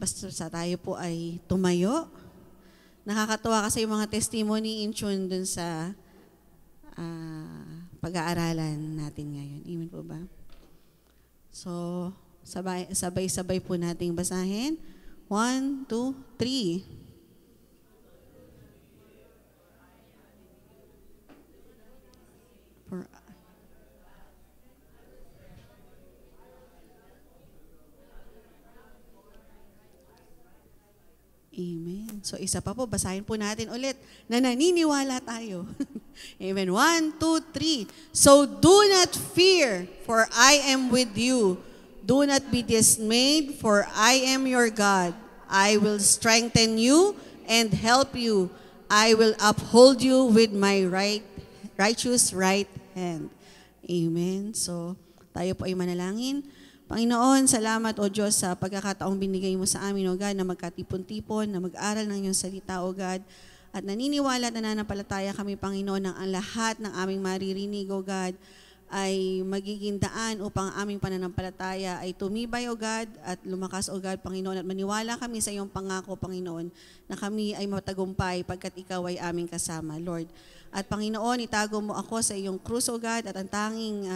Basta sa tayo po ay tumayo. Nakakatuwa kasi yung mga testimony in tune dun sa pag-aaralan natin ngayon. Amen po ba? So, sabay-sabay po nating basahin. 1, 2, 3. Amen. So, isa pa po, basahin po natin ulit na naniniwala tayo. Amen. 1, 2, 3. So, do not fear, for I am with you. Do not be dismayed, for I am your God. I will strengthen you and help you. I will uphold you with my righteous right hand. Amen. So, tayo po ay manalangin. Panginoon, salamat o Diyos sa pagkakataong binigay mo sa amin, O God, na magkatipon-tipon, na mag-aral ng iyong salita, O God. At naniniwala at nananampalataya kami, Panginoon, na ang lahat ng aming maririnig, O God, ay magiging daan upang ang aming pananampalataya ay tumibay, O God, at lumakas, O God, Panginoon. At maniwala kami sa iyong pangako, Panginoon, na kami ay matagumpay pagkat ikaw ay aming kasama, Lord. At Panginoon, itago mo ako sa iyong krus, O God, at ang tanging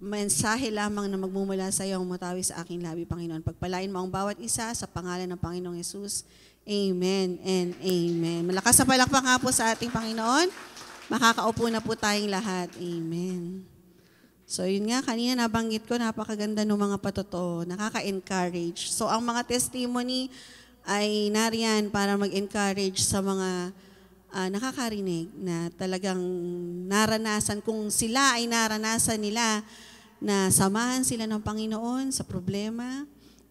mensahe lamang na magmumula sa iyo ang matawi sa aking labi, Panginoon. Pagpalain mo ang bawat isa sa pangalan ng Panginoong Yesus. Amen and amen. Malakas na palakpak nga po sa ating Panginoon. Makakaupo na po tayong lahat. Amen. So yun nga, kanina nabanggit ko, napakaganda ng mga patotoo. Nakaka-encourage. So ang mga testimony ay nariyan para mag-encourage sa mga nakakarinig na talagang naranasan, kung sila ay naranasan nila na samahan sila ng Panginoon sa problema,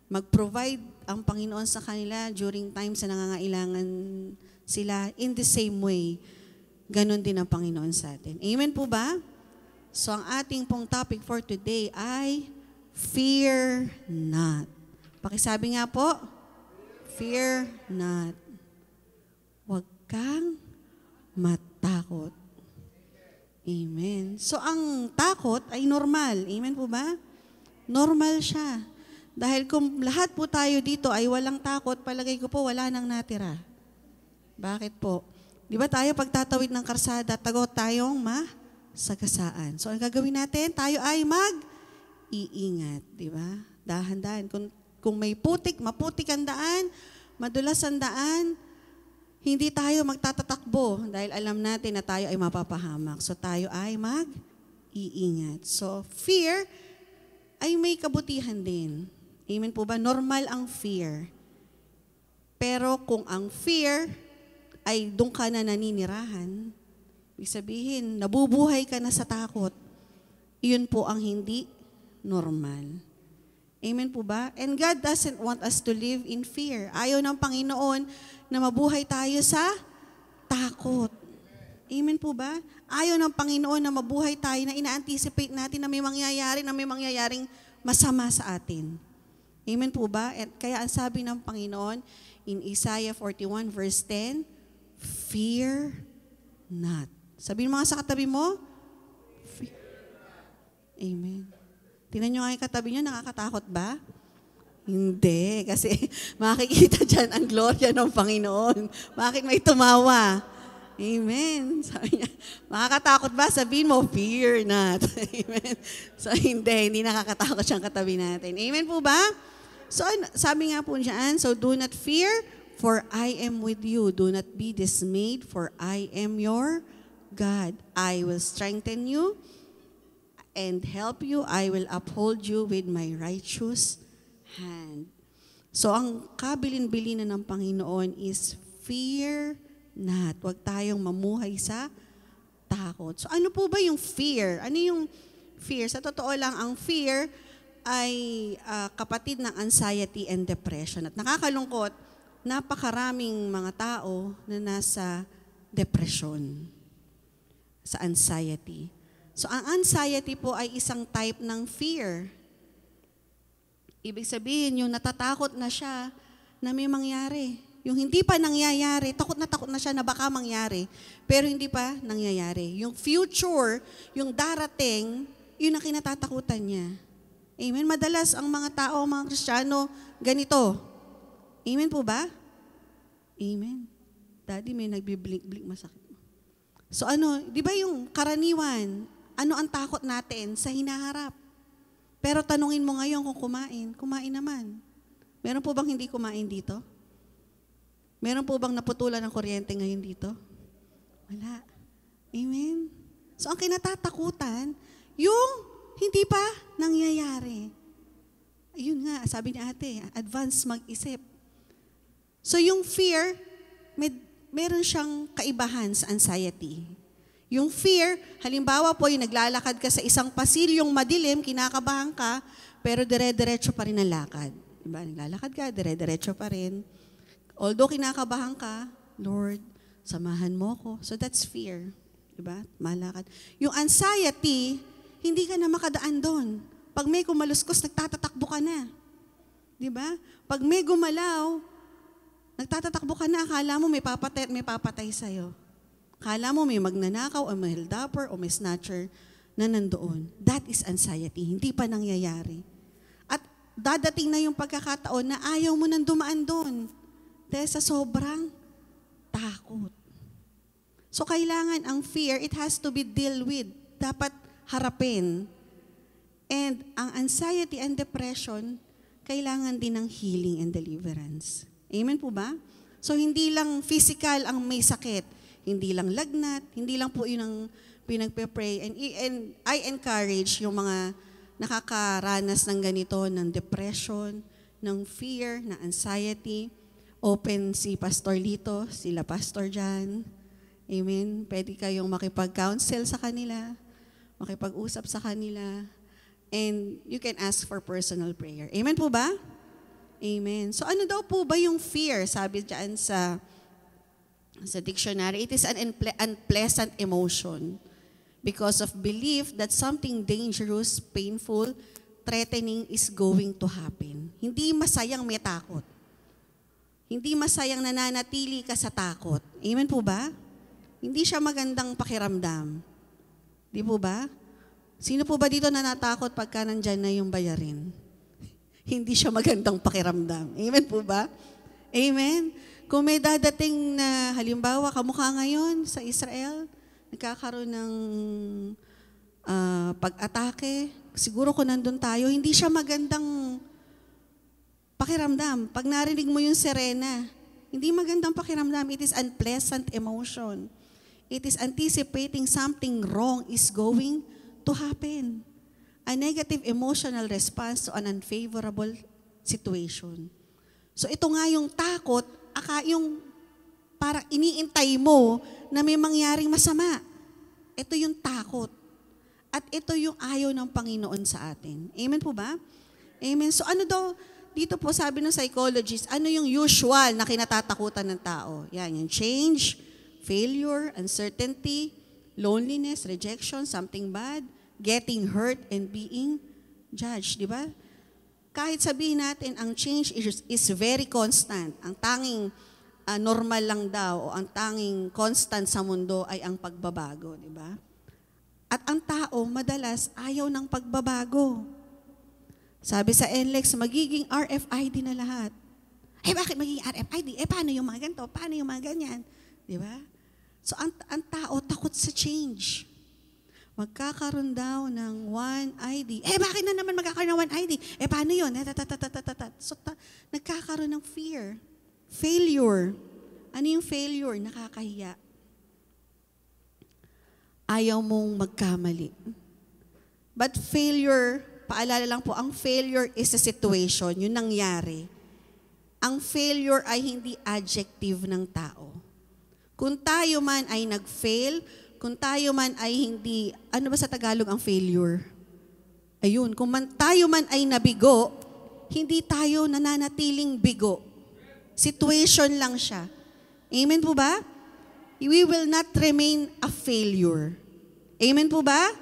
mag-provide ang Panginoon sa kanila during times na nangangailangan sila in the same way. Ganon din ang Panginoon sa atin. Amen po ba? So ang ating pong topic for today ay fear not. Pakisabi nga po, fear not. Huwag kang matakot. Amen. So, ang takot ay normal. Amen po ba? Normal siya. Dahil kung lahat po tayo dito ay walang takot, palagay ko po wala nang natira. Bakit po? Di ba tayo pagtatawid ng karsada, tagot tayong masagasaan. So, ang gagawin natin, tayo ay mag-iingat. Di ba? Dahan-dahan. Kung may maputik ang daan, madulas ang daan, hindi tayo magtatatakbo dahil alam natin na tayo ay mapapahamak. So tayo ay mag-iingat. So fear ay may kabutihan din. Amen po ba? Normal ang fear. Pero kung ang fear ay doon ka na naninirahan, ibig sabihin, nabubuhay ka na sa takot, iyon po ang hindi normal. Amen po ba? And God doesn't want us to live in fear. Ayaw ng Panginoon na mabuhay tayo sa takot. Amen po ba? Ayaw ng Panginoon na mabuhay tayo na ina-anticipate natin na may mangyayaring masama sa atin. Amen po ba? At kaya ang sabi ng Panginoon in Isaiah 41 verse 10, fear not. Sabihin mo nga sa katabi mo, Amen. Tingnan nyo nga yung katabi nyo, nakakatakot ba? Hindi, kasi makikita dyan ang gloria ng Panginoon. Bakit may tumawa? Amen. Sabi niya, makakatakot ba? Sabihin mo, fear not. Amen. So hindi nakakatakot siyang katabi natin. Amen po ba? So sabi nga po niyan, so do not fear, for I am with you. Do not be dismayed, for I am your God. I will strengthen you and help you. I will uphold you with my righteous hand. So, ang kabilin-bilinan ng Panginoon is fear not. Huwag tayong mamuhay sa takot. So, ano po ba yung fear? Ano yung fear? Sa totoo lang, ang fear ay kapatid ng anxiety and depression. At nakakalungkot, napakaraming mga tao na nasa depression, sa anxiety. So, ang anxiety po ay isang type ng fear. Ibig sabihin, yung natatakot na siya na may mangyari. Yung hindi pa nangyayari, takot na siya na baka mangyari, pero hindi pa nangyayari. Yung future, yung darating, yun ang kinatatakutan niya. Amen? Madalas ang mga tao, mga Kristiyano, ganito. Amen po ba? Amen. Daddy, may nagbiblink-blink, masakit. So di ba yung karaniwan, ano ang takot natin sa hinaharap? Pero tanungin mo ngayon kung kumain naman. Meron po bang hindi kumain dito? Meron po bang naputulan ng kuryente ngayon dito? Wala. Amen? So ang kinatatakutan, yung hindi pa nangyayari. Ayun nga, sabi ni ate, advance mag-isip. So yung fear, meron siyang kaibahan sa anxiety. Yung fear, halimbawa po, yung naglalakad ka sa isang pasilyong madilim, kinakabahan ka, pero dire-diretso pa rin ang lakad. Diba? Naglalakad ka, dire-diretso pa rin. Although kinakabahan ka, Lord, samahan mo ko. So that's fear. Diba? Malakad. Yung anxiety, hindi ka na makadaan doon. Pag may kumaluskos, nagtatatakbo ka na. Diba? Pag may gumalaw, nagtatatakbo ka na, akala mo may papatay sa'yo. Akala mo may magnanakaw o may hildupper o may snatcher na nandoon. That is anxiety. Hindi pa nangyayari. At dadating na yung pagkakataon na ayaw mo nang dumaan doon. Dahil sa sobrang takot. So kailangan ang fear, it has to be dealt with. Dapat harapin. And ang anxiety and depression, kailangan din ng healing and deliverance. Amen po ba? So hindi lang physical ang may sakit, hindi lang lagnat, hindi lang po yun ang pinagpe-pray. And I encourage yung mga nakakaranas ng ganito, ng depression, ng fear, ng anxiety. Open si Pastor Lito, sila Pastor Jan. Amen? Pwede kayong makipag-counsel sa kanila, makipag-usap sa kanila, and you can ask for personal prayer. Amen po ba? Amen. So ano daw po ba yung fear? Sabi dyan sa dictionary, it is an unpleasant emotion because of belief that something dangerous, painful, threatening is going to happen. Hindi masayang may takot. Hindi masayang nananatili ka sa takot. Amen po ba? Hindi siya magandang pakiramdam. Di po ba? Sino po ba dito na natakot pagka nandyan na yung bayarin? Hindi siya magandang pakiramdam. Amen po ba? Amen? Kung may dadating na, halimbawa, kamukha ngayon sa Israel, nagkakaroon ng pag-atake, siguro kung nandun tayo, hindi siya magandang pakiramdam. Pag narinig mo yung sirena, hindi magandang pakiramdam. It is unpleasant emotion. It is anticipating something wrong is going to happen. A negative emotional response to an unfavorable situation. So ito nga yung takot, yung para iniintay mo na may mangyaring masama. Ito yung takot. At ito yung ayaw ng Panginoon sa atin. Amen po ba? Amen. So ano daw, dito po sabi ng psychologist, ano yung usual na kinatatakutan ng tao? Yan, yung change, failure, uncertainty, loneliness, rejection, something bad, getting hurt, and being judged. Di ba? Kahit sabihin natin, ang change is very constant. Ang tanging normal lang daw o ang tanging constant sa mundo ay ang pagbabago. Di ba? At ang tao, madalas, ayaw ng pagbabago. Sabi sa NLEX, magiging RFID na lahat. Bakit magiging RFID? Paano yung mga ganito? Paano yung mga ganyan? Di ba? So, ang tao takot sa change. Magkakaroon daw ng one ID. Bakit na naman magkakaroon ng one ID? Paano yun? So, nagkakaroon ng fear. Failure. Ano yung failure? Nakakahiya. Ayaw mong magkamali. But failure, paalala lang po, ang failure is a situation, yung nangyari. Ang failure ay hindi adjective ng tao. Kung tayo man ay nag-fail, kung tayo man ay hindi, ano ba sa Tagalog ang failure? Ayun, kung tayo man ay nabigo, hindi tayo nananatiling bigo. Situation lang siya. Amen po ba? We will not remain a failure. Amen po ba?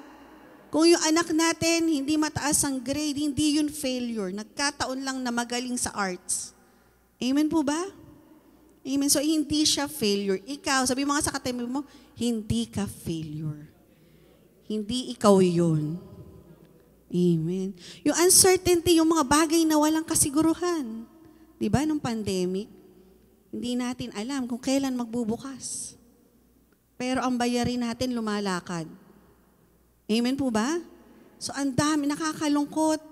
Kung yung anak natin, hindi mataas ang grade, hindi yun failure. Nagkataon lang na magaling sa arts. Amen po ba? Amen. So, hindi siya failure. Ikaw, sabi mga sa katabi mo, hindi ka failure. Hindi ikaw yun. Amen. Yung uncertainty, yung mga bagay na walang kasiguruhan. Di ba, nung pandemic, hindi natin alam kung kailan magbubukas. Pero ang bayarin natin lumalakad. Amen po ba? So ang dami, nakakalungkot.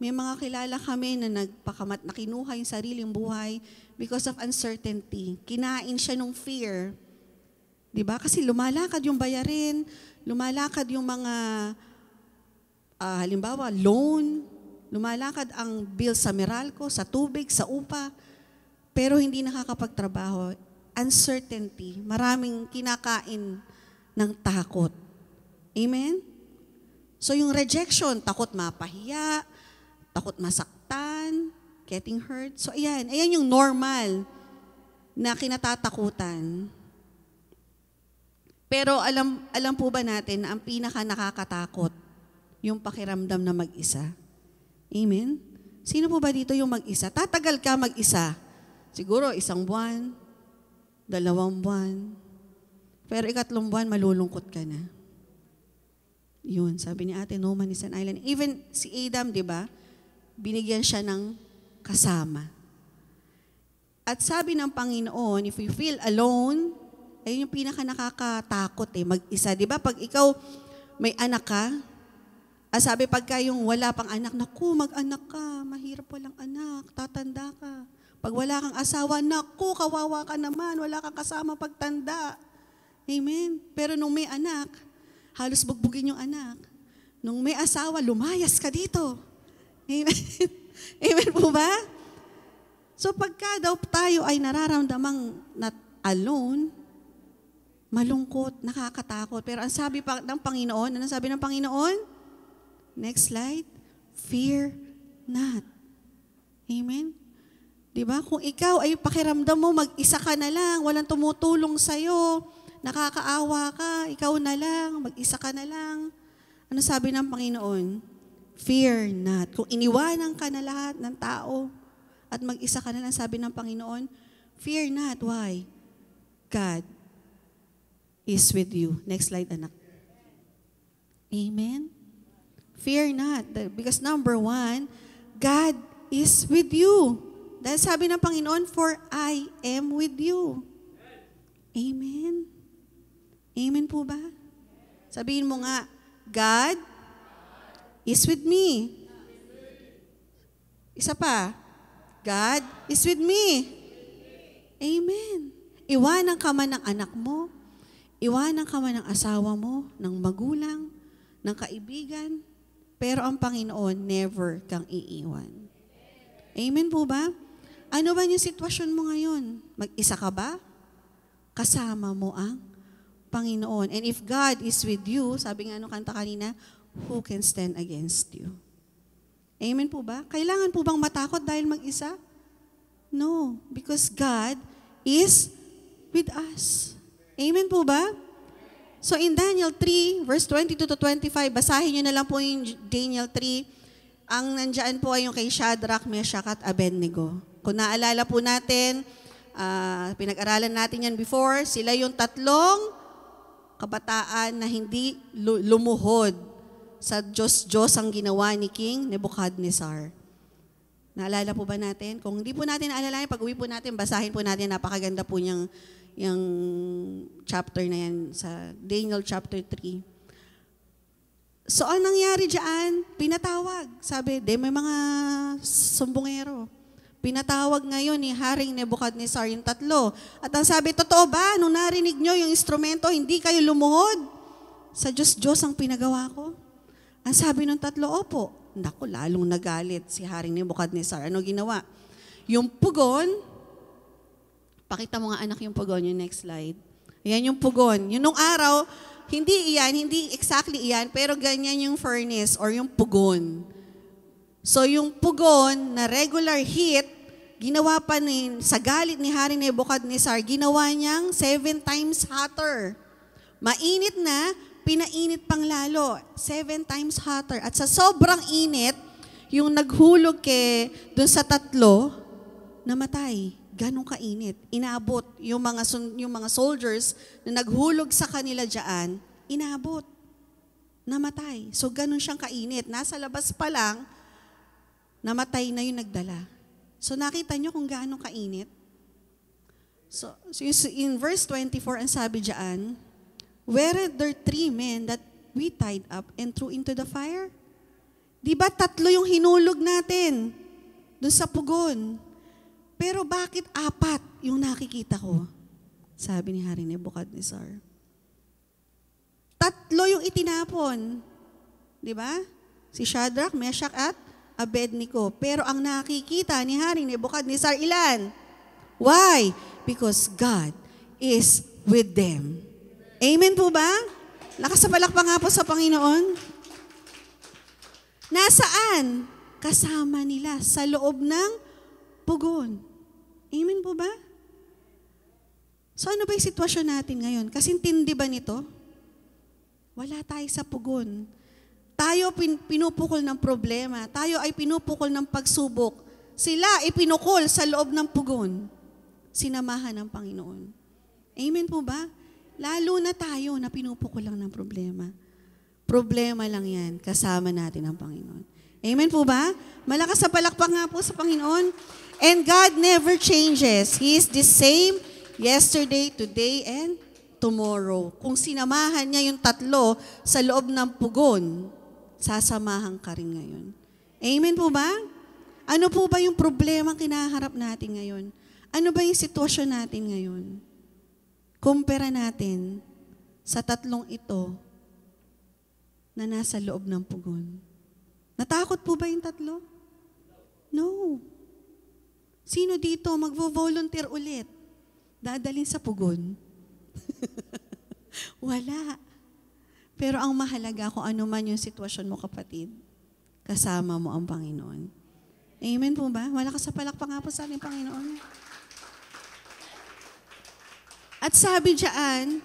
May mga kilala kami na na kinuha yung sariling buhay because of uncertainty. Kinain siya ng fear. Di ba? Kasi lumalakad yung bayarin, lumalakad yung mga halimbawa, loan, lumalakad ang bill sa Meralco, sa tubig, sa upa, pero hindi nakakapagtrabaho. Uncertainty, maraming kinakain ng takot. Amen? So yung rejection, takot mapahiya, takot masaktan, getting hurt. So ayan yung normal na kinatatakutan. Pero alam po ba natin na ang pinaka nakakatakot, yung pakiramdam na mag-isa. Amen? Sino po ba dito yung mag-isa? Tatagal ka mag-isa. Siguro 1 buwan, 2 buwan. Pero 3 buwan, malulungkot ka na. Yun, sabi ni ate, no man is an island. Even si Adam, di ba? Binigyan siya ng kasama. At sabi ng Panginoon, if you feel alone, ayun yung pinaka nakakatakot mag-isa. Di ba? Pag ikaw may anak ka, sabi pagka yung wala pang anak, naku, mag-anak ka, mahirap walang anak, tatanda ka. Pag wala kang asawa, naku, kawawa ka naman, wala kang kasama pagtanda. Amen? Pero nung may anak, halos bugbugin yung anak. Nung may asawa, lumayas ka dito. Amen? Amen po ba? So pagka daw tayo ay nararamdamang alone, malungkot, nakakatakot. Pero ang sabi pa ng Panginoon, ano sabi ng Panginoon? Next slide. Fear not. Amen? Diba? Kung ikaw ay pakiramdam mo, mag-isa ka na lang, walang tumutulong sa'yo, nakakaawa ka, ikaw na lang, mag-isa ka na lang. Ano sabi ng Panginoon? Fear not. Kung iniwanan ka na lahat ng tao at mag-isa ka na lang, sabi ng Panginoon, fear not. Why? God is with you. Next slide, anak. Amen? Fear not. Because number 1, God is with you. Dahil sabi ng Panginoon, for I am with you. Amen? Amen po ba? Sabihin mo nga, God is with me. Isa pa, God is with me. Amen. Iwanan ka man ng anak mo, iwanan ka man ng asawa mo, ng magulang, ng kaibigan, pero ang Panginoon, never kang iiwan. Amen po ba? Ano ba yung sitwasyon mo ngayon? Mag-isa ka ba? Kasama mo ang Panginoon. And if God is with you, sabi nga kanta kanina, who can stand against you? Amen po ba? Kailangan po bang matakot dahil mag-isa? No, because God is with us. Amen po ba? So in Daniel 3, verse 22 to 25, basahin nyo na lang po yung Daniel 3. Ang nandyan po ay yung kay Shadrach, Meshach at Abednego. Kung naalala po natin, pinag-aralan natin yan before, sila yung 3 kabataan na hindi lumuhod sa Diyos ang ginawa ni King Nebuchadnezzar. Naalala po ba natin? Kung hindi po natin naalala, pag-uwi po natin, basahin po natin, napakaganda po niyang yung chapter na yan sa Daniel chapter 3. So, ang nangyari dyan, pinatawag. Sabi, may mga sumbongero. Pinatawag ngayon ni Haring Nebuchadnezzar yung 3. At ang sabi, totoo ba, nung narinig nyo yung instrumento, hindi kayo lumuhod? Sa Diyos ang pinagawa ko? Ang sabi ng 3, opo. Naku, lalong nagalit si Haring Nebuchadnezzar. Ano ginawa? Yung pugon, pakita mo nga anak yung pugon, yung next slide. Ayan yung pugon. Yung nung araw, hindi exactly iyan, pero ganyan yung furnace or yung pugon. So yung pugon na regular heat, ginawa pa sa galit ni Haring Nebuchadnezzar, ginawa niyang 7 times hotter. Mainit na, pinainit pang lalo. 7 times hotter. At sa sobrang init, yung naghulog dun sa 3, namatay. Ganong kainit. Inabot yung mga soldiers na naghulog sa kanila diyan, inabot. namatay. So, ganun siyang kainit. Nasa labas pa lang, namatay na yung nagdala. So, nakita nyo kung gaano kainit? So in verse 24, ang sabi diyan, were there 3 men that we tied up and threw into the fire? Di ba 3 yung hinulog natin doon sa pugon? Pero bakit 4 yung nakikita ko? Sabi ni Haring Nebuchadnezzar. 3 yung itinapon. Di ba? Si Shadrach, Meshach at Abednego. Pero ang nakikita ni Haring Nebuchadnezzar, ilan? Why? Because God is with them. Amen po ba? Lakas sa palakpak nga po sa Panginoon. Nasaan? Kasama nila sa loob ng pugon. Amen po ba? So ano ba yung sitwasyon natin ngayon? Kasintindi ba nito? Wala tayo sa pugon. Tayo pinupukol ng problema. Tayo ay pinupukol ng pagsubok. Sila ipinukol sa loob ng pugon. Sinamahan ng Panginoon. Amen po ba? Lalo na tayo na pinupukol lang ng problema. Problema lang yan, kasama natin ang Panginoon. Amen po ba? Malakas sa palakpak nga po sa Panginoon. And God never changes. He is the same yesterday, today, and tomorrow. Kung sinamahan niya yung 3 sa loob ng pugon, sasamahan ka rin ngayon. Amen po ba? Ano po ba yung problema kinaharap natin ngayon? Ano ba yung sitwasyon natin ngayon? Kumpara natin sa 3 ito na nasa loob ng pugon. Natakot po ba yung 3? No. Sino dito magvo-volunteer ulit? Dadalhin sa pugon? Wala. Pero ang mahalaga kung ano man yung sitwasyon mo, kapatid, kasama mo ang Panginoon. Amen po ba? Malakas sa palakpak nga po sa ating Panginoon. At sabi diyan,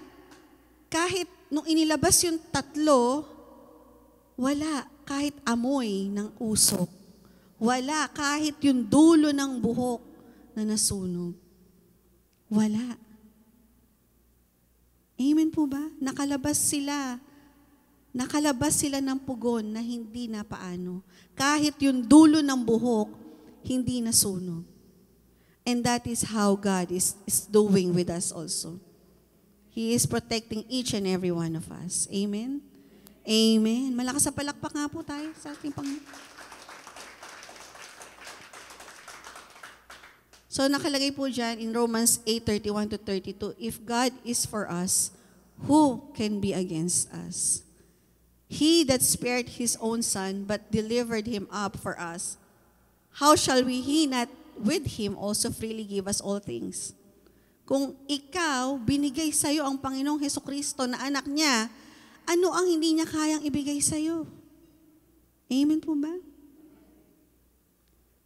kahit nung inilabas yung 3, wala kahit amoy ng usok. Wala kahit yung dulo ng buhok na nasunog. Wala. Amen po ba? Nakalabas sila. Nakalabas sila ng pugon na hindi na paano. Kahit yung dulo ng buhok, hindi nasunog. And that is how God is doing with us also. He is protecting each and every one of us. Amen? Amen. Malakas sa palakpak nga po tayo sa ating Panginoon. So nakalagay po dyan in Romans 8:31-32, if God is for us, who can be against us? He that spared his own son, but delivered him up for us, how shall he not with him also freely give us all things? Kung ikaw, binigay sa'yo ang Panginoong Hesukristo na anak niya, ano ang hindi niya kayang ibigay sa'yo? Amen po ba?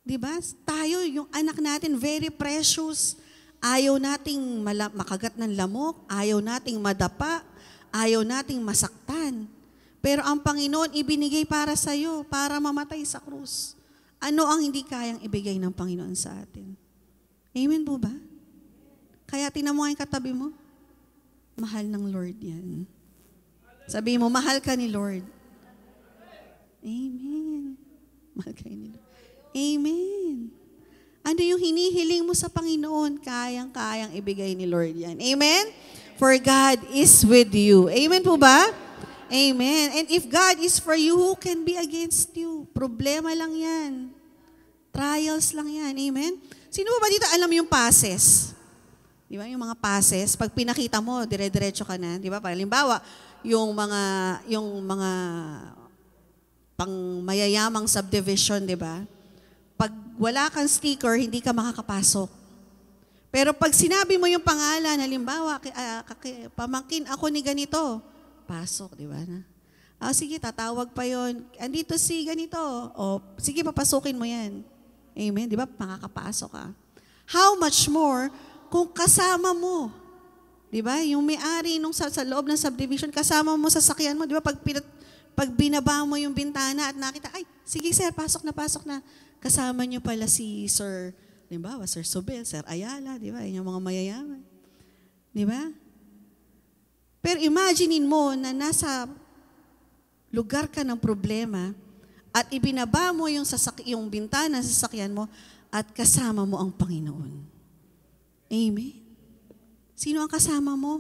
Diba? Tayo, yung anak natin, very precious. Ayaw nating makagat ng lamok, ayaw nating madapa, ayaw nating masaktan. Pero ang Panginoon ibinigay para sa'yo, para mamatay sa krus. Ano ang hindi kayang ibigay ng Panginoon sa atin? Amen po ba? Kaya tinan mo yung katabi mo, mahal ng Lord yan. Sabi mo, mahal ka ni Lord. Amen. Mahal ka ni Lord. Amen. Ano yung hinihiling mo sa Panginoon, kayang-kayang ibigay ni Lord yan. Amen? For God is with you. Amen po ba? Amen. And if God is for you, who can be against you? Problema lang yan. Trials lang yan. Amen? Sino ba dito alam yung passes? Di ba? Yung mga passes, pag pinakita mo, dire-diretso ka na. Di ba? Halimbawa, yung mga pang mayayamang subdivision, di ba? Pag wala kang sticker, hindi ka makakapasok. Pero pag sinabi mo yung pangalan, halimbawa, pamangkin ako ni ganito, pasok, di ba? Sige, tatawag pa yon. Andito si ganito. O, sige, papasukin mo yan. Amen? Di ba? Makakapasok ka. How much more kung kasama mo? Di ba? Yung may-ari nung sa loob ng subdivision, kasama mo sa sakyan mo. Di ba? Pag binaba mo yung bintana at nakita, ay, sige sir, pasok na. Kasama nyo pala si Sir, di ba? Sir Sobel, Sir Ayala, di ba? Yung mga mayayaman. Di ba? Pero imaginein mo na nasa lugar ka ng problema at ibinaba mo yung bintana sa sasakyan mo at kasama mo ang Panginoon. Amen? Sino ang kasama mo?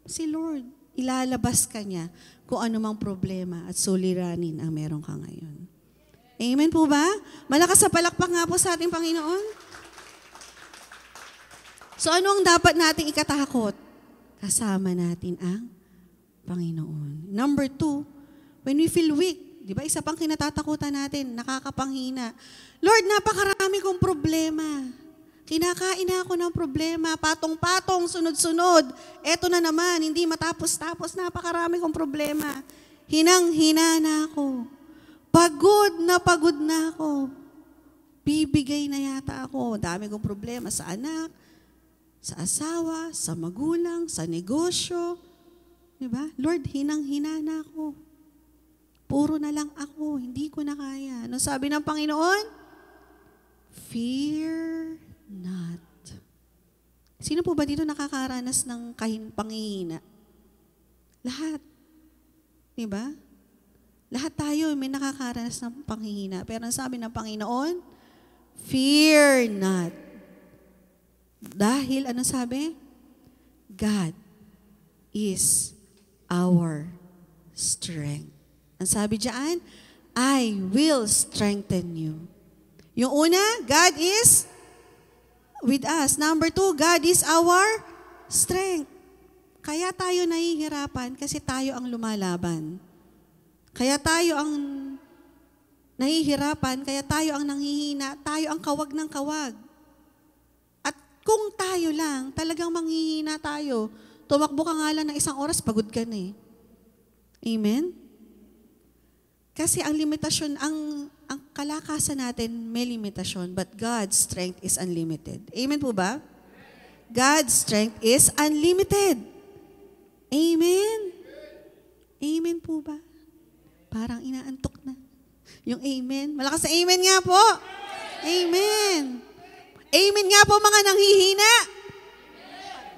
Si Lord. Ilalabas ka niya kung anumang problema at suliranin ang meron ka ngayon. Amen po ba? Malakas sa palakpak nga po sa ating Panginoon. So ano ang dapat nating ikatakot? Kasama natin ang Panginoon. Number 2, when we feel weak, di ba isa pang kinatatakutan natin, nakakapanghina. Lord, napakarami kong problema. Kinakain na ako ng problema, patong-patong, sunod-sunod. Eto na naman, hindi matapos-tapos, napakarami kong problema. Hinang-hina na ako. Pagod na ako. Bibigay na yata ako. Dami kong problema sa anak, sa asawa, sa magulang, sa negosyo. Diba? Lord, hinang-hina na ako. Puro na lang ako, hindi ko na kaya. Ano sabi ng Panginoon? Fear not. Sino po ba dito nakakaranas ng panghihina? Lahat. Diba? Lahat tayo may nakakaranas ng panghihina. Pero ang sabi ng Panginoon, fear not. Dahil, ano sabi? God is our strength. Ang sabi diyan, I will strengthen you. Yung una, God is with us. Number 2, God is our strength. Kaya tayo nahihirapan kasi tayo ang lumalaban. Kaya tayo ang nahihirapan, kaya tayo ang nanghihina, tayo ang kawag ng kawag. At kung tayo lang, talagang manghihina tayo, tumakbo ka nga lang ng 1 oras, pagod ka na eh. Amen? Kasi ang limitasyon, ang kalakasan natin may limitasyon, but God's strength is unlimited. Amen po ba? God's strength is unlimited. Amen? Amen po ba? Parang inaantok na. Yung amen. Malakas na amen nga po. Amen. Amen nga po mga nanghihina.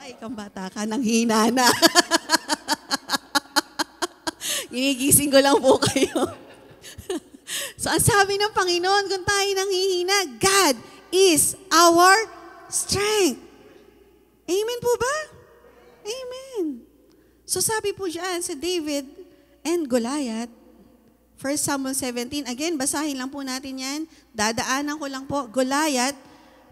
Ay, kang bata ka, nanghina na. Ginigising ko lang po kayo. So, ang sabi ng Panginoon, kung tayo nanghihina, God is our strength. Amen po ba? Amen. So, sabi po dyan sa David and Goliath, 1 Samuel 17, again, basahin lang po natin yan. Dadaanan ko lang po. Goliath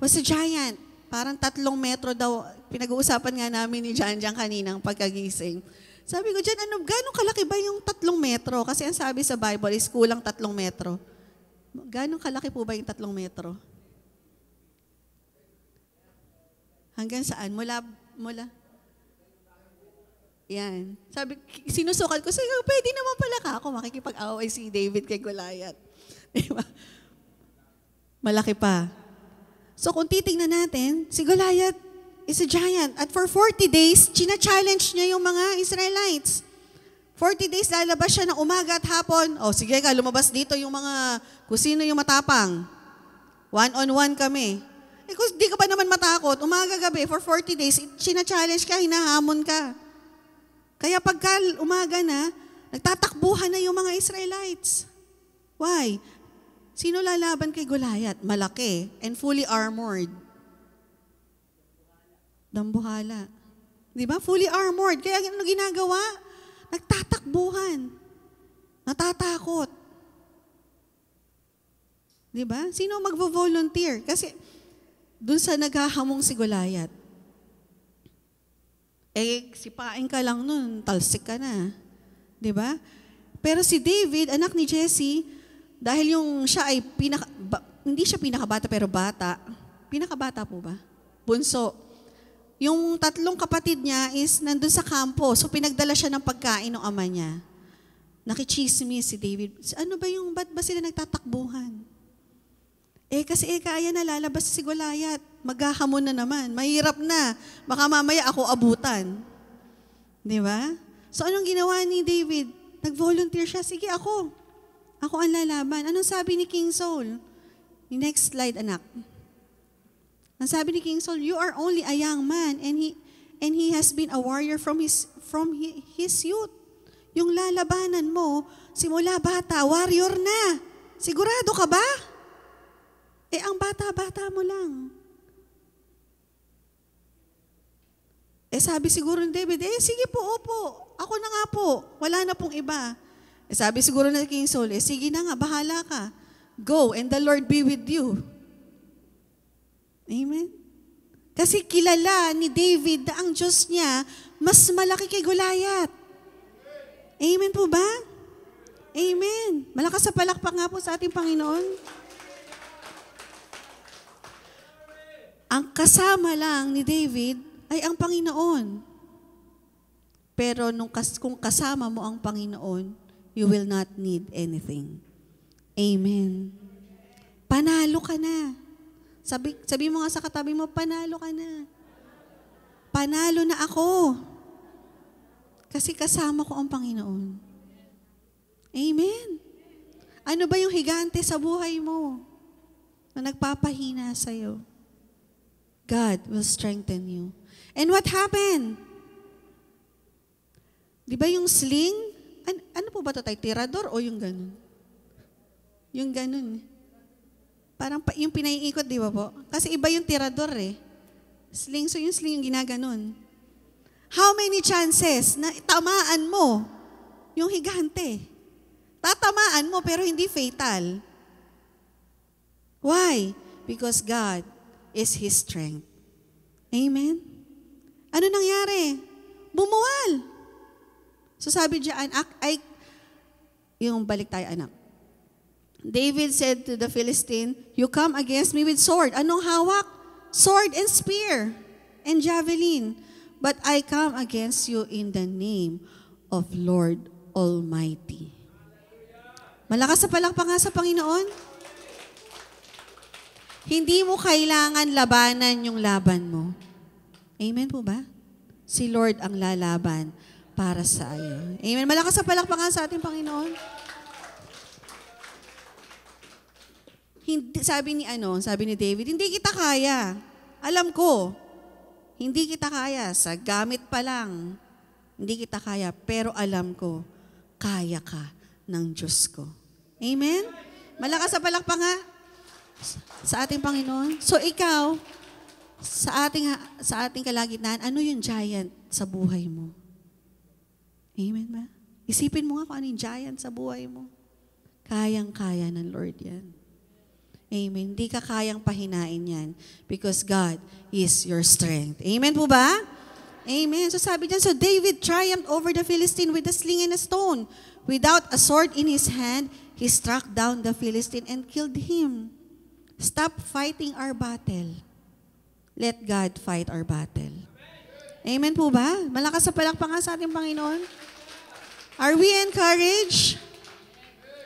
was a giant. Parang 3 metro daw. Pinag-uusapan nga namin ni Jan kaninang pagkagising. Sabi ko dyan, gano'ng kalaki ba yung 3 metro? Kasi ang sabi sa Bible is kulang 3 metro. Gano'ng kalaki po ba yung 3 metro? Hanggang saan? Mula? Yan. Sabi, sinusukat ko, sabi, pwede naman pala ka ako makikipag-away si David kay Goliath. Diba? Malaki pa. So kung titingnan natin, si Goliath is a giant. At for 40 days, china-challenge niya yung mga Israelites. 40 days, lalabas siya ng umaga at hapon. O sige ka, lumabas dito yung mga, kung sino yung matapang. 1-on-1 kami. Kung di ka pa naman matakot, umaga-gabi, for 40 days, china-challenge ka, hinahamon ka. Kaya pagka umaga na, nagtatakbuhan na yung mga Israelites. Why? Sino lalaban kay Goliath? Malaki and fully armored. Dambuhala. Di ba? Fully armored. Kaya ano ginagawa? Nagtatakbuhan. Natatakot. Di ba? Sino magvo-volunteer? Kasi dun sa naghahamong si Goliath, sipain ka lang nun, talsik ka na. Di ba? Pero si David, anak ni Jesse, dahil yung siya ay hindi siya pinakabata pero bata. Pinakabata po ba? Bunso. Yung 3 kapatid niya is nandun sa kampo. So pinagdala siya ng pagkain ng ama niya. Nakichismis si David. Ano ba ba't ba sila nagtatakbuhan? Kasi kaya na lalabas si Goliath. Maghahamon na naman. Mahirap na. Baka mamaya ako abutan. Di ba? So anong ginawa ni David? Nag-volunteer siya. Sige ako. Ako ang lalaban. Anong sabi ni King Saul? Next slide, anak. Ang sabi ni King Saul, you are only a young man and he has been a warrior from his youth. Yung lalabanan mo, simula bata, warrior na. Sigurado ka ba? Ang bata-bata mo lang. Sabi siguro ni David, sige po, opo. Ako na nga po. Wala na pong iba. Sabi siguro ni King Saul, sige na nga, bahala ka. Go, and the Lord be with you. Amen? Kasi kilala ni David na ang Diyos niya, mas malaki kay Goliath. Amen po ba? Amen. Malakas sa palakpak nga po sa ating Panginoon. Ang kasama lang ni David ay ang Panginoon. Pero kung kasama mo ang Panginoon, you will not need anything. Amen. Panalo ka na. Sabi mo nga sa katabi mo, panalo ka na. Panalo na ako. Kasi kasama ko ang Panginoon. Amen. Ano ba yung higante sa buhay mo na nagpapahina sa'yo? God will strengthen you. And what happened? Di ba yung sling? Ano po ba ito tayo? Tirador o yung ganun? Yung ganun. Parang yung pinaiikot, di ba po? Kasi iba yung tirador eh. Sling, so yung sling yung ginaganon. How many chances na tamaan mo yung higante? Tatamaan mo pero hindi fatal. Why? Because God is His strength. Amen? Ano nangyari? Bumuwal. So sabi diyan, yung balik tayo anak. David said to the Philistine, you come against me with sword. Anong hawak? Sword and spear and javelin. But I come against you in the name of Lord Almighty. Malakas sa palakpak nga sa Panginoon. Hindi mo kailangan labanan yung laban mo. Amen po ba? Si Lord ang lalaban para sa iyo. Amen. Malakas sa palakpak nga sa ating Panginoon. Hindi, sabi ni David, hindi kita kaya. Alam ko, hindi kita kaya. Sa gamit pa lang, hindi kita kaya. Pero alam ko, kaya ka ng Diyos ko. Amen? Malakas sa palakpak nga sa ating Panginoon. So ikaw, sa ating kalagitnaan, ano yung giant sa buhay mo? Amen ba? Isipin mo nga kung ano yung giant sa buhay mo. Kayang-kaya ng Lord yan. Amen. Hindi ka kayang pahinain yan because God is your strength. Amen po ba? Amen. So sabi dyan, so David triumphed over the Philistine with a sling and a stone. Without a sword in his hand, he struck down the Philistine and killed him. Stop fighting our battle. Let God fight our battle. Amen po ba? Malakas sa palakpak nga sa ating Panginoon. Are we encouraged?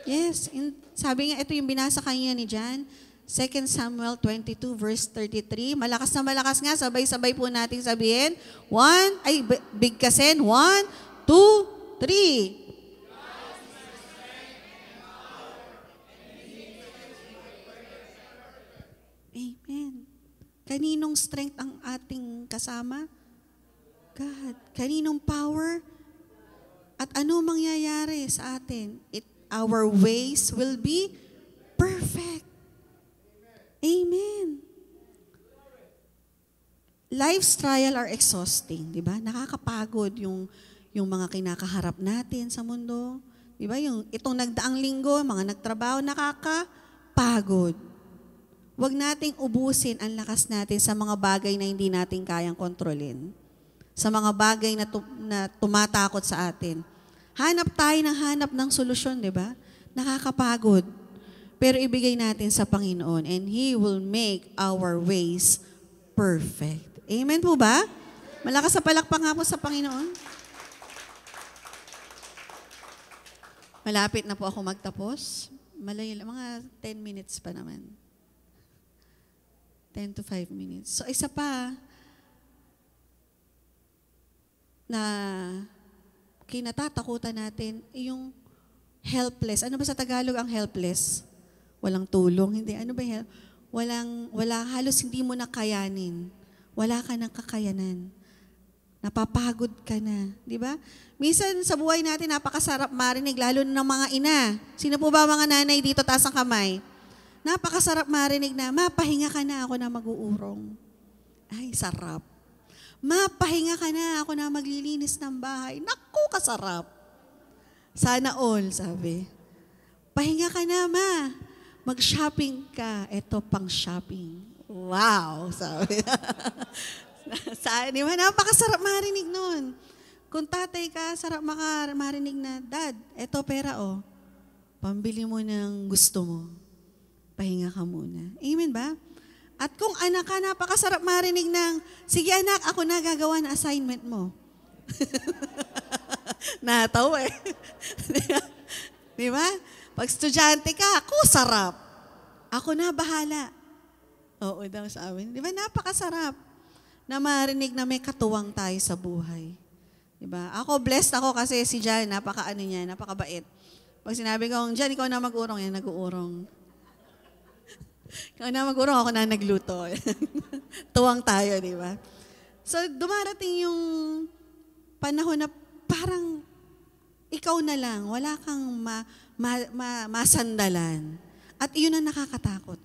Yes. Sabi nga, ito yung binasa kanya ni John, 2 Samuel 22 verse 33. Malakas na malakas nga, sabay-sabay po nating sabihin. Bigkasin. 1, 2, 3. Amen. Kaninong strength ang ating kasama? God. Kaninong power? At ano mangyayari sa atin? Our ways will be perfect. Amen. Life's trial are exhausting, di ba? Nakakapagod yung mga kinakaharap natin sa mundo. Di ba? Itong nagdaang linggo, mga nagtrabaho, nakakapagod. Huwag nating ubusin ang lakas natin sa mga bagay na hindi natin kayang kontrolin. Sa mga bagay na tumatakot sa atin. Hanap tayo ng solusyon, di ba? Nakakapagod. Pero ibigay natin sa Panginoon and He will make our ways perfect. Amen po ba? Malakas sa palakpak nga po sa Panginoon. Malapit na po ako magtapos. Mga 10 minutes pa naman. 10 to 5 minutes. So isa pa na kinatatakutan natin, yung helpless. Ano ba sa Tagalog ang helpless? Walang tulong, hindi. Ano ba yung halos hindi mo na kayanin. Wala ka ng kakayanan. Napapagod ka na. Di ba? Minsan sa buhay natin, napakasarap marinig, lalo na ng mga ina. Sino po ba mga nanay dito? Taas ang kamay. Napakasarap marinig na, mapahinga ka na, ako na mag-uurong. Ay, sarap. Mapahinga ka na, ako na maglilinis ng bahay. Naku, kasarap. Sana all, sabi. Pahinga ka na, ma. Mag-shopping ka. Ito pang shopping. Wow, sabi. Di ba? Napakasarap marinig nun. Kung tatay ka, sarap marinig na, Dad, eto pera oh. Pambili mo ng gusto mo. Pahinga ka muna. Amen ba? At kung anak ka, napakasarap marinig ng, sige anak, ako na gagawa ng assignment mo. Natawa eh. Di ba? Pag estudyante ka, ako sarap. Ako na bahala. Oo daw sa amin. Di ba? Napakasarap na marinig na may katuwang tayo sa buhay. Di ba? Ako, blessed ako kasi si Jan, napaka-ano niya, napakabait. Pag sinabi ko, Jan, ikaw na mag-urong, yan, nag-uurong. Ikaw na mag-urong, ako na nagluto. Tuwang tayo, di ba? So, dumarating yung panahon na parang ikaw na lang, wala kang masandalan. At iyon ang nakakatakot.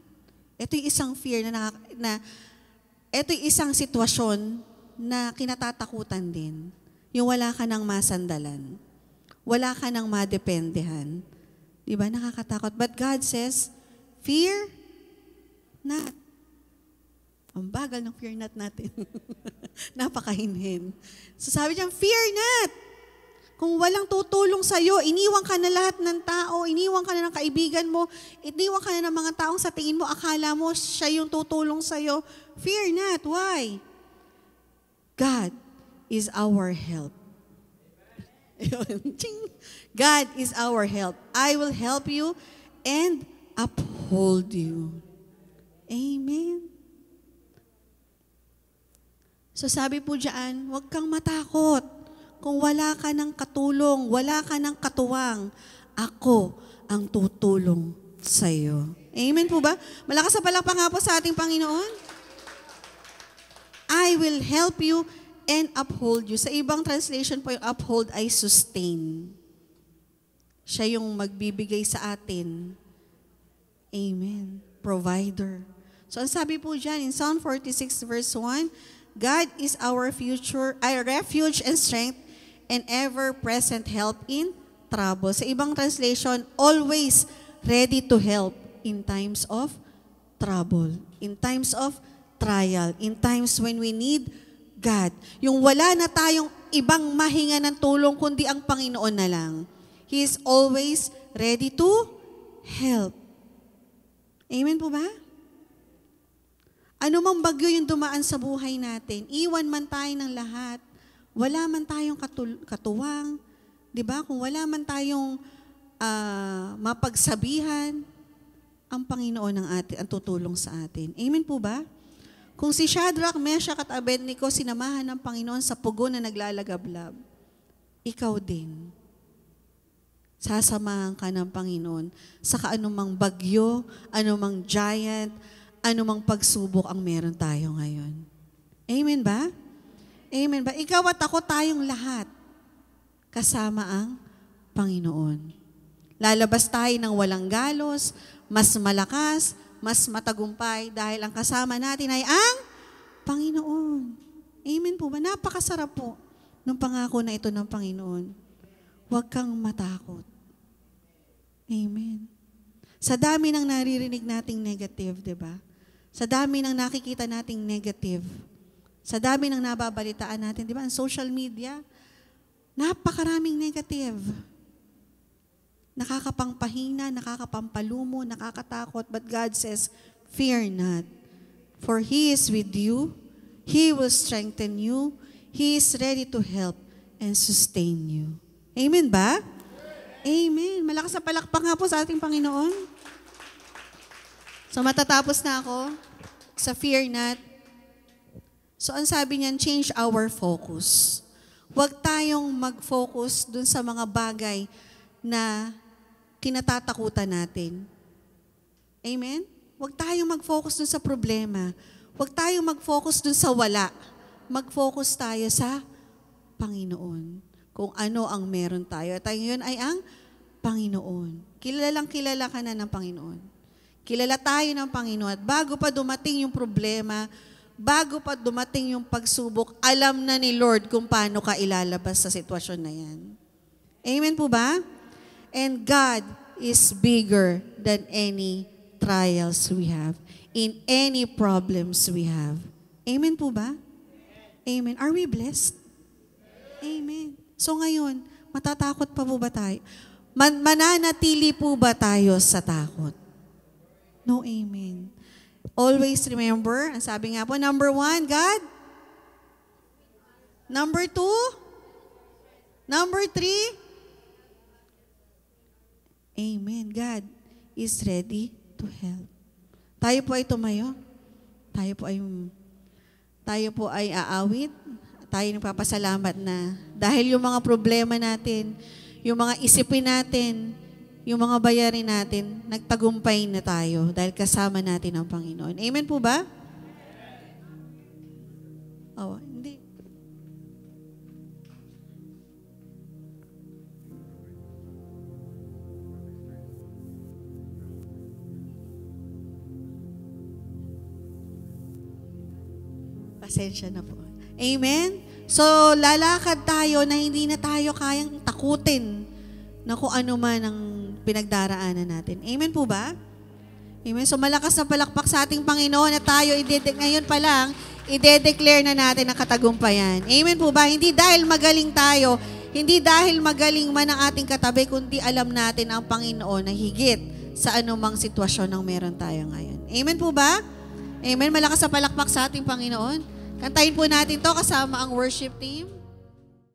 Ito yung isang fear ito yung isang sitwasyon na kinatatakutan din. Yung wala ka nang masandalan. Wala ka nang madependehan. Di ba? Nakakatakot. But God says, fear not. Ang bagal ng fear not natin. Napakahinhin. So sabi niya, fear not. Kung walang tutulong sa'yo, iniwan ka na lahat ng tao, iniwan ka na ng kaibigan mo, iniwan ka na ng mga taong sa tingin mo, akala mo siya yung tutulong sa'yo, fear not. Why? God is our help. God is our help. I will help you and uphold you. Amen. So sabi po diyan, huwag kang matakot. Kung wala ka ng katulong, wala ka ng katuwang, ako ang tutulong sa iyo. Amen po ba? Malakas na palakpak nga po sa ating Panginoon. I will help you and uphold you. Sa ibang translation po, yung uphold ay sustain. Siya yung magbibigay sa atin. Amen. Provider. So, ang sabi po dyan, in Psalm 46 verse 1, God is our refuge and strength and ever-present help in trouble. Sa ibang translation, always ready to help in times of trouble, in times of trial, in times when we need God. Yung wala na tayong ibang mahinga ng tulong, kundi ang Panginoon na lang. He is always ready to help. Amen po ba? Ano mang bagyo yung dumaan sa buhay natin, iwan man tayo ng lahat, wala man tayong katuwang, di ba? Kung wala man tayong mapagsabihan, ang Panginoon ang tutulong sa atin. Amen po ba? Kung si Shadrach, Meshach at Abednego sinamahan ng Panginoon sa pugon na naglalagablab, ikaw din. Sasamahan ka ng Panginoon sa anumang bagyo, anumang giant, anumang pagsubok ang meron tayo ngayon. Amen ba? Amen ba? Ikaw at ako tayong lahat kasama ang Panginoon. Lalabas tayo ng walang galos, mas malakas, mas matagumpay dahil ang kasama natin ay ang Panginoon. Amen po ba? Napakasarap po ng pangako na ito ng Panginoon. Huwag kang matakot. Amen. Sa dami ng naririnig nating negative, di ba? Sa dami ng nakikita nating negative, sa dami ng nababalitaan natin, di ba? Ang social media, napakaraming negative. Nakakapangpahina, nakakapampalumo, nakakatakot, but God says, fear not. For He is with you, He will strengthen you, He is ready to help and sustain you. Amen ba? Amen. Malakas na palakpak nga po sa ating Panginoon. So matatapos na ako sa fear not. So ang sabi niyan, change our focus. Huwag tayong mag-focus dun sa mga bagay na kinatatakutan natin. Amen? Huwag tayong mag-focus dun sa problema. Huwag tayong mag-focus dun sa wala. Mag-focus tayo sa Panginoon. Kung ano ang meron tayo. At ngayon ay ang Panginoon. Kilalang kilala ka na ng Panginoon. Kilala tayo ng Panginoon. At bago pa dumating yung problema, bago pa dumating yung pagsubok, alam na ni Lord kung paano ka ilalabas sa sitwasyon na yan. Amen po ba? And God is bigger than any trials we have, in any problems we have. Amen po ba? Amen. Are we blessed? Amen. So ngayon, matatakot pa po ba tayo? Mananatili po ba tayo sa takot? No, amen. Always remember, ang sabi nga po, number 1, God. Number 2. Number 3. Amen. God is ready to help. Tayo po ay tumayo. Tayo po ay aawit. Tayo nagpapasalamat na dahil yung mga problema natin, yung mga isipin natin, yung mga bayarin natin, nagtagumpay na tayo dahil kasama natin ang Panginoon. Amen po ba? Oh, hindi. Pasensya na po. Amen? So, lalakad tayo na hindi na tayo kayang takutin na kung ano man ang pinagdaraanan natin. Amen po ba? Amen? So, malakas na palakpak sa ating Panginoon na tayo, ngayon pa lang, ide-declare na natin ang katagumpayan. Amen po ba? Hindi dahil magaling tayo, hindi dahil magaling man ang ating katabi, kundi alam natin ang Panginoon na higit sa anumang sitwasyon ng meron tayo ngayon. Amen po ba? Amen? Malakas na palakpak sa ating Panginoon. Kantahin po natin to kasama ang worship team.